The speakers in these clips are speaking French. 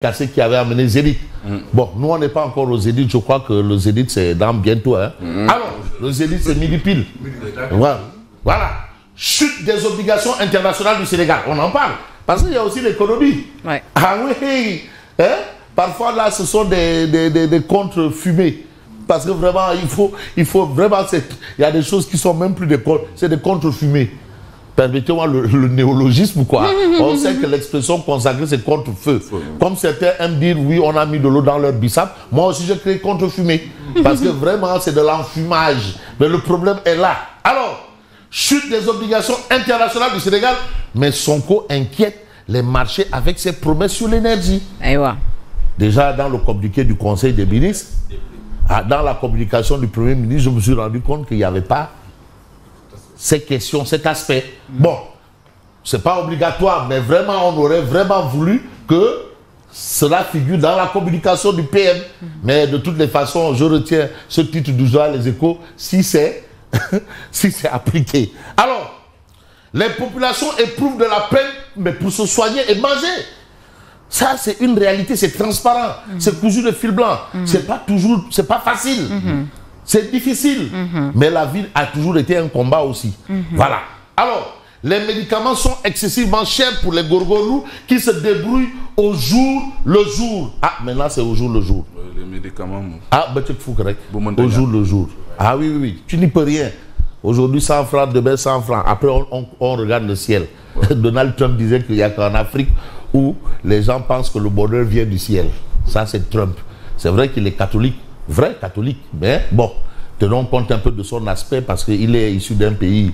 cassé qui avait amené Zénith. Bon, nous, on n'est pas encore au Zénith. Je crois que le Zénith, c'est dans bientôt. Hein. Alors, le Zénith, c'est midi pile. Voilà. Chute des obligations internationales du Sénégal. On en parle. Parce qu'il y a aussi l'économie. Ouais. Ah oui. Hein? Parfois, là, ce sont des contres fumés. Parce que vraiment, il faut vraiment... Il y a des choses qui sont même plus des contres. C'est des contres fumés. Permettez-moi le néologisme, quoi. On sait que l'expression consacrée, c'est contre-feu. Comme certains aiment dire, oui, on a mis de l'eau dans leur bissap. Moi aussi, je crée contre-fumée. Parce que vraiment, c'est de l'enfumage. Mais le problème est là. Alors, chute des obligations internationales du Sénégal. Mais Sonko inquiète les marchés avec ses promesses sur l'énergie. Déjà, dans le communiqué du Conseil des ministres, dans la communication du Premier ministre, je me suis rendu compte qu'il n'y avait pas ces questions, cet aspect. Bon, c'est pas obligatoire, mais vraiment, on aurait vraiment voulu que cela figure dans la communication du PM. Mais de toutes les façons, je retiens ce titre du journal Les Échos si c'est si c'est appliqué. Alors, les populations éprouvent de la peine, mais pour se soigner et manger. Ça, c'est une réalité, c'est transparent, c'est cousu de fil blanc. C'est pas toujours, c'est pas facile. C'est difficile, mais la vie a toujours été un combat aussi. Voilà. Alors, les médicaments sont excessivement chers pour les gorgorous qui se débrouillent au jour le jour. Ah, maintenant c'est au jour le jour. Les médicaments. Ah, ben tu fous correct. Au jour le jour. Ah oui, oui, oui. Tu n'y peux rien. Aujourd'hui 100 francs, demain 100 francs. Après, on regarde le ciel. Ouais. Donald Trump disait qu'il n'y a qu'en Afrique où les gens pensent que le bonheur vient du ciel. Ça, c'est Trump. C'est vrai qu'il est catholique. Vrai catholique, mais bon, tenons compte un peu de son aspect parce qu'il est issu d'un pays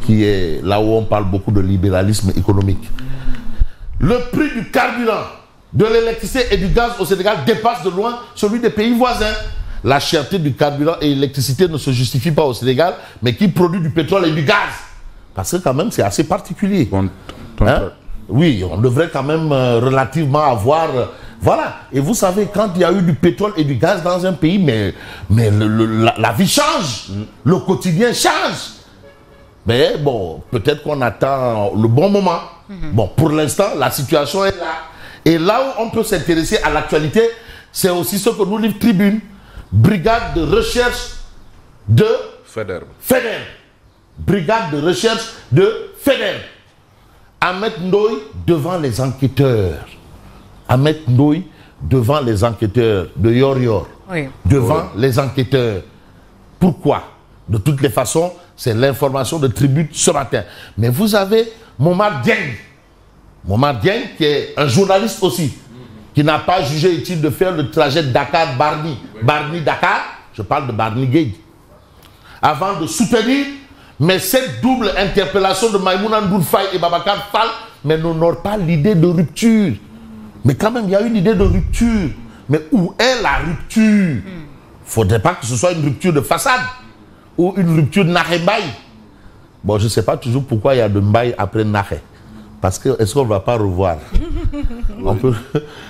qui est là où on parle beaucoup de libéralisme économique. Le prix du carburant, de l'électricité et du gaz au Sénégal dépasse de loin celui des pays voisins. La cherté du carburant et l'électricité ne se justifie pas au Sénégal, mais qui produit du pétrole et du gaz. Parce que quand même, c'est assez particulier. Hein? Oui, on devrait quand même relativement avoir... Voilà. Et vous savez, quand il y a eu du pétrole et du gaz dans un pays, mais la vie change. Le quotidien change. Mais bon, peut-être qu'on attend le bon moment. Bon, pour l'instant, la situation est là. Et là où on peut s'intéresser à l'actualité, c'est aussi ce que nous livre Tribune. Brigade de recherche de FEDER. Brigade de recherche de FEDER. Ahmed Ndoye devant les enquêteurs. Ahmed Ndoye devant les enquêteurs de Yor-Yor. Oui. Devant les enquêteurs. Pourquoi? De toutes les façons, c'est l'information de Tribune ce matin. Mais vous avez Momar Dieng. Momar Dieng qui est un journaliste aussi, qui n'a pas jugé utile de faire le trajet Dakar-Bargny. Bargny-Dakar, je parle de Bargny-Gueye. Avant de soutenir, mais cette double interpellation de Maïmouna Ndour Faye et Babacar Fall, mais n'honore pas l'idée de rupture. Mais quand même, il y a une idée de rupture. Mais où est la rupture? Il ne faudrait pas que ce soit une rupture de façade ou une rupture de Nahé-Mbaye. Bon, je ne sais pas toujours pourquoi il y a de Mbaye après Nahé. Parce que, est-ce qu'on ne va pas revoir? On peut,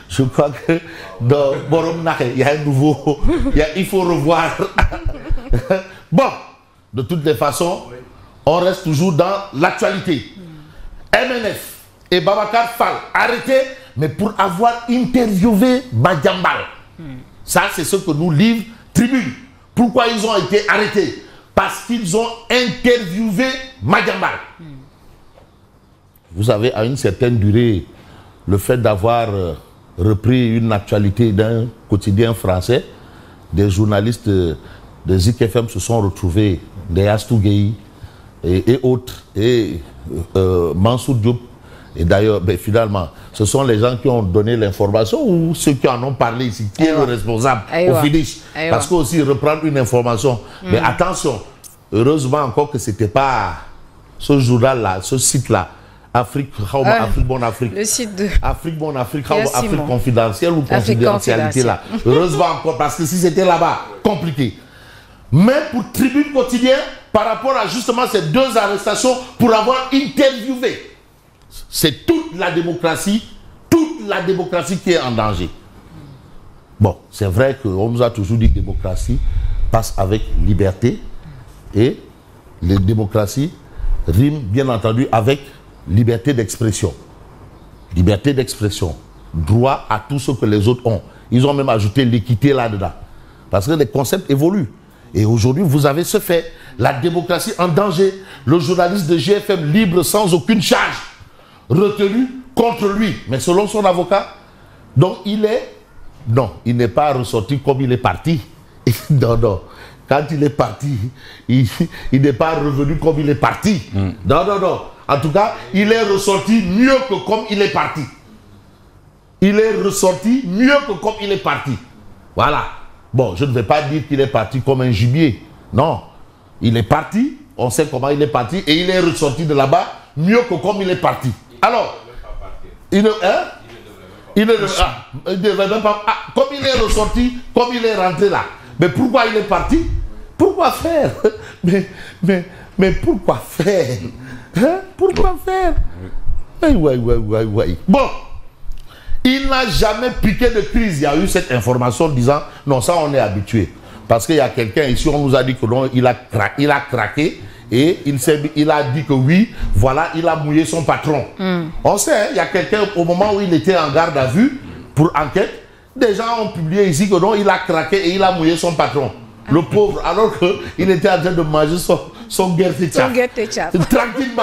je crois que dans Borom Nahé, il y a un nouveau... il faut revoir. Bon, de toutes les façons, on reste toujours dans l'actualité. MNF et Babacar Fall arrêtés, mais pour avoir interviewé Badiambal. Ça, c'est ce que nous livre Tribune. Pourquoi ils ont été arrêtés? Parce qu'ils ont interviewé Badiambal. Vous savez, à une certaine durée, le fait d'avoir repris une actualité d'un quotidien français, des journalistes de Zik FM se sont retrouvés, des Astou Gueye et autres, et Mansour Diop. Et d'ailleurs, ben, finalement, ce sont les gens qui ont donné l'information ou ceux qui en ont parlé ici, qui est le responsable au finish. Parce qu'aussi, reprendre une information. Mais attention, heureusement encore que ce n'était pas ce journal-là, ce site-là, Afrique Bonne Afrique. Le site de... Afrique Bonne Afrique, Afrique Confidentielle ou Confidentialité là. Heureusement encore, parce que si c'était là-bas, compliqué. Mais pour Tribune Quotidien, par rapport à justement ces deux arrestations, pour avoir interviewé, c'est toute la démocratie qui est en danger. Bon, c'est vrai qu'on nous a toujours dit que la démocratie passe avec liberté et les démocraties riment bien entendu avec liberté d'expression. Liberté d'expression. droit à tout ce que les autres ont. Ils ont même ajouté l'équité là-dedans. Parce que les concepts évoluent. Et aujourd'hui, vous avez ce fait. La démocratie en danger. Le journaliste de GFM libre sans aucune charge. Retenu contre lui. Mais selon son avocat, donc il est... Non, il n'est pas ressorti comme il est parti. Non, non. Quand il est parti, il n'est pas revenu comme il est parti. Non, non, non. En tout cas, il est ressorti mieux que comme il est parti. Il est ressorti mieux que comme il est parti. Voilà. Bon, je ne vais pas dire qu'il est parti comme un gibier. Non. Il est parti, on sait comment il est parti, et il est ressorti de là-bas mieux que comme il est parti. Alors, il ne... Hein? Il ne devrait même pas... Ah, comme il est ressorti, comme il est rentré là. Mais pourquoi il est parti? Pourquoi faire? Mais pourquoi faire? Hein? Pourquoi faire? Ouais. Bon, il n'a jamais piqué de crise. Il y a eu cette information disant, non, ça on est habitué. Parce qu'il y a quelqu'un ici, on nous a dit que non, il a craqué. Et il a dit que oui, voilà, il a mouillé son patron. On sait, hein, il y a quelqu'un, au moment où il était en garde à vue pour enquête, des gens ont publié ici que non, il a craqué et il a mouillé son patron. Le pauvre, alors qu'il était en train de manger son guerre-tchaf. Tranquillement.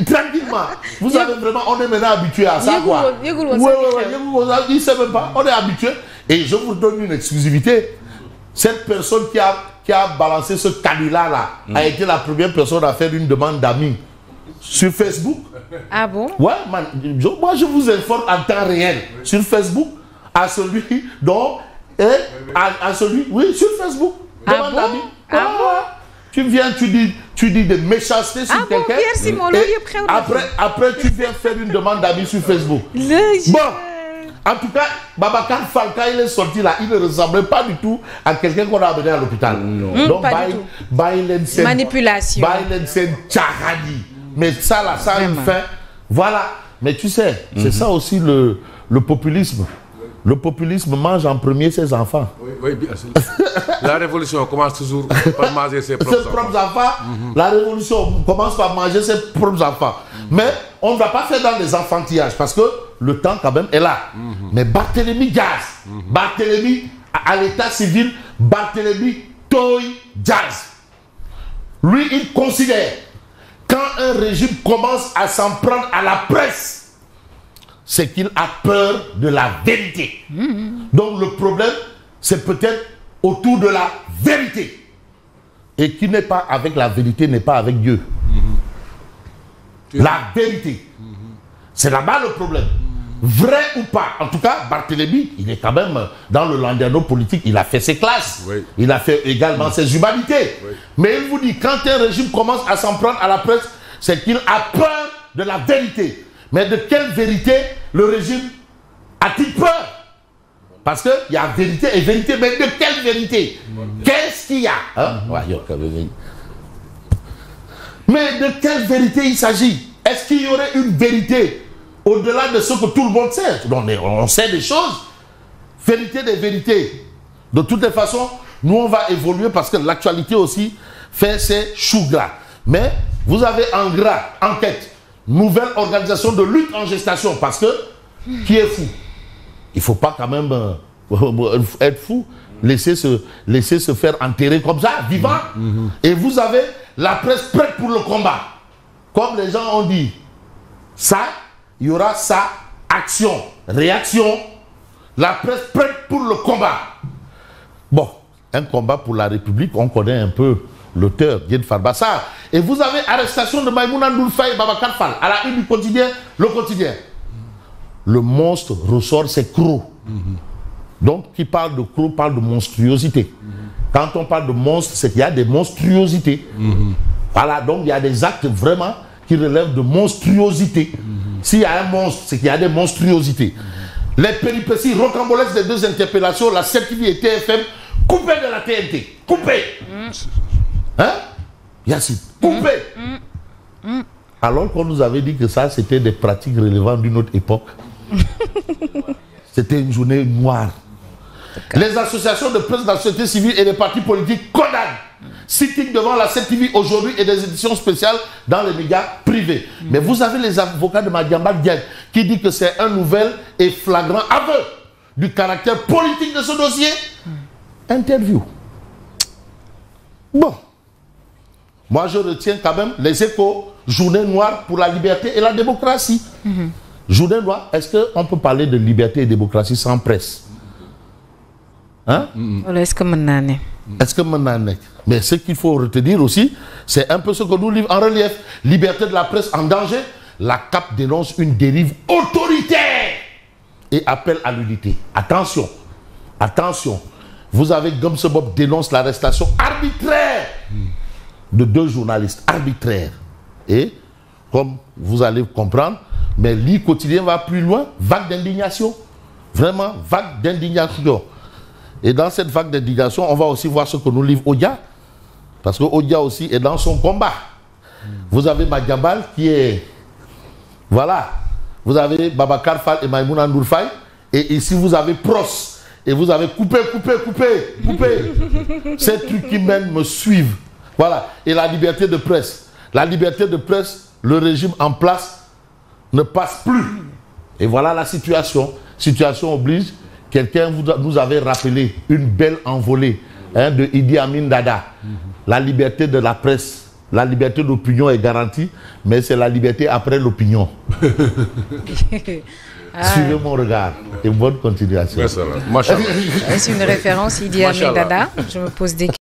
Tranquillement. Vous avez vraiment, on est maintenant habitué à ça, quoi. Oui, il ne sait même pas, on est habitué. Et je vous donne une exclusivité. Cette personne qui a balancé ce canular-là a été la première personne à faire une demande d'amis sur Facebook. Ah bon? Ouais, man, moi je vous informe en temps réel sur Facebook à celui dont... à celui, oui, sur Facebook. Demande d'amis. Ah bon? Tu viens, tu dis des méchancetés sur quelqu'un. Après, tu viens faire une demande d'amis sur Facebook. Bon. En tout cas, Babacar Fall, quand il est sorti là, il ne ressemblait pas du tout à quelqu'un qu'on a amené à l'hôpital. Donc, pas du tout. Manipulation. Mais ça là, ça a une fin. Voilà. Mais tu sais, c'est ça aussi le populisme. Le populisme mange en premier ses enfants. Oui, bien sûr. La révolution commence toujours par manger ses propres enfants. La révolution commence par manger ses propres enfants. Mais on ne va pas faire dans les enfantillages parce que le temps quand même est là. Mais Barthélémy Diaz, Barthélémy à l'état civil, Barthélémy Toye Diaz, lui il considère quand un régime commence à s'en prendre à la presse, c'est qu'il a peur de la vérité. Donc le problème, c'est peut-être autour de la vérité. Et qui n'est pas avec la vérité n'est pas avec Dieu. La vérité. C'est là-bas le problème. Vrai ou pas. En tout cas, Barthélémy, il est quand même dans le landerneau politique. Il a fait ses classes. Oui. Il a fait également ses humanités. Oui. Mais il vous dit, quand un régime commence à s'en prendre à la presse, c'est qu'il a peur de la vérité. Mais de quelle vérité le régime a-t-il peur? Parce qu'il y a vérité et vérité, mais de quelle vérité? Qu'est-ce qu'il y a? Hein? Mais de quelle vérité il s'agit? Est-ce qu'il y aurait une vérité au-delà de ce que tout le monde sait? On sait des choses. Vérité des vérités. De toutes les façons, nous on va évoluer parce que l'actualité aussi fait ses choux gras. Mais vous avez en gras, enquête. Nouvelle organisation de lutte en gestation. Parce que, qui est fou? Il ne faut pas quand même être fou. Laisser se faire enterrer comme ça, vivant. Et vous avez la presse prête pour le combat. Comme les gens ont dit, ça, il y aura ça, action, réaction. La presse prête pour le combat. Bon, un combat pour la République, on connaît un peu l'auteur, Diène Farba. Et vous avez arrestation de Maïmouna Ndour Faye et Babacar Fall à la une du quotidien, le quotidien. Le monstre ressort ses crocs. Donc, qui parle de crocs parle de monstruosité. Quand on parle de monstre, c'est qu'il y a des monstruosités. Voilà, donc il y a des actes vraiment qui relèvent de monstruosité. S'il y a un monstre, c'est qu'il y a des monstruosités. Les péripéties rocambolesques des deux interpellations, la 7TV et TFM, coupées de la TNT. Coupées. Hein? Yacine, coupé. Alors qu'on nous avait dit que ça, c'était des pratiques relevantes d'une autre époque. C'était une journée noire. Les associations de presse de la société civile et des partis politiques condamnent. Sitting devant la 7TV aujourd'hui et des éditions spéciales dans les médias privés. Mais vous avez les avocats de Madiambal Diagne qui dit que c'est un nouvel et flagrant aveu du caractère politique de ce dossier. Interview. Bon. Moi, je retiens quand même les Échos, journée noire pour la liberté et la démocratie. Journée noire, est-ce qu'on peut parler de liberté et démocratie sans presse? Hein? Est-ce que maintenant? Est-ce que maintenant? Mais ce qu'il faut retenir aussi, c'est un peu ce que nous livre en relief. Liberté de la presse en danger. La CAP dénonce une dérive autoritaire et appelle à l'unité. Attention, attention. Vous avez Gumsebob dénonce l'arrestation arbitraire de 2 journalistes. Arbitraire. Et, comme vous allez comprendre, mais l'I quotidien va plus loin. Vague d'indignation. Vraiment, vague d'indignation. Et dans cette vague d'indignation, on va aussi voir ce que nous livre Odia. Parce que Odia aussi est dans son combat. Vous avez Madiambal qui est... Voilà. Vous avez Babacar Fall et Maïmouna Ndourfaï. Et ici, vous avez Pros. Et vous avez coupé. Ces trucs qui même me suivent. Voilà. Et la liberté de presse. La liberté de presse, le régime en place ne passe plus. Et voilà la situation. Situation oblige. Quelqu'un nous avait rappelé une belle envolée de Idi Amin Dada. La liberté de la presse, la liberté d'opinion est garantie, mais c'est la liberté après l'opinion. Suivez mon regard et bonne continuation. C'est une référence Idi Amin Dada. Je me pose des questions.